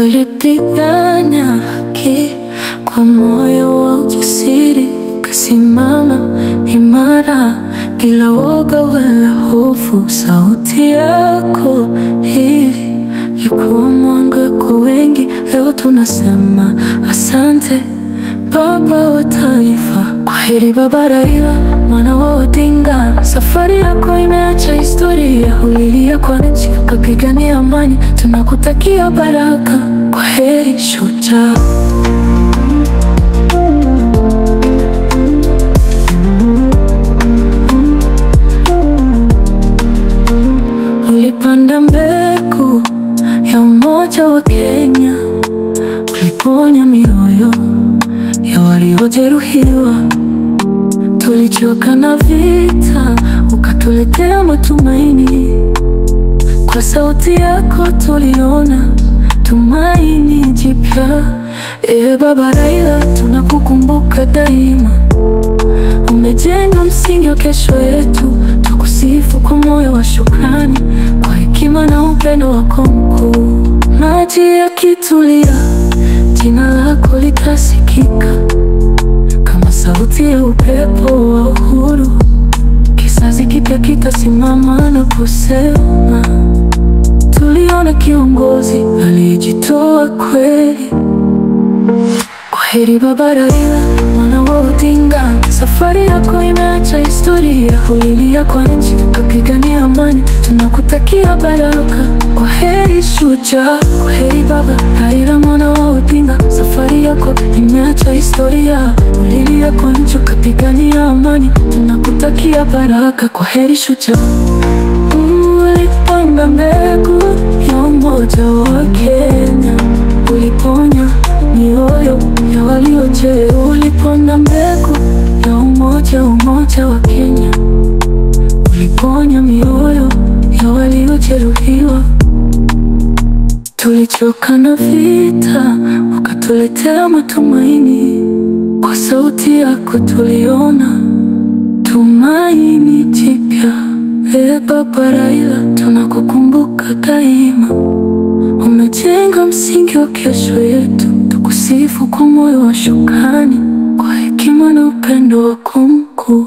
ulipigania haki kwa moyo wa ujasiri, ukasimama imara bila woga wala hofu. Sauti yako hii ilikuwa mwanga kwa wengi. Leo tunasema asante Baba wa Taifa. Kwaheri Baba Raila, mwana wa Odinga. Safari yako imeacha historia, ulilia kwa nchi ukapigania amani. Tunakutakia baraka, kwaheri shujaa. Ulipanda mbegu ya umoja wa Kenya, uliponya mioyo ya waliojeruhiwa. Tulichoka na vita, ukatuletea matumaini. Kwa sauti yako tuliona tumaini jipya. Baba Raila, tunakukumbuka daima. Umejenga msingi wa kesho yetu, tukusifu kwa moyo wa shukrani, kwa hekima na upendo wako mkuu. Maji yakitulia, jina lako litasikika kama sauti ya upepo wa uhuru. Kizazi kipya kitasimama na kusema, tuliona kiongozi aliyejitoa kweli. Kwaheri Baba Raila, mwana wa Odinga. Safari yako imeacha historia, ulilia kwa nchi ukapigania amani. Tunakutakia baraka, kwaheri shujaa. Kwaheri Baba Raila, mwana wa Odinga. Safari yako imeacha historia, ulilia kwa nchi ukapigania amani. Tunakutakia baraka, kwaheri shujaa. Ulipanda mbegu ya umoja wa Kenya, uliponya mioyo ya waliojeruhiwa. Ulipanda mbegu ya umoja wa Kenya, uliponya mioyo ya waliojeruhiwa. Tulichoka na vita, ukatuletea matumaini. Kwa sauti yako tuliona tumaini jipya. Baba Raila, tunakukumbuka daima. Umejenga msingi wa kesho yetu, tukusifu kwa moyo wa shukrani, kwa hekima na upendo wako mkuu.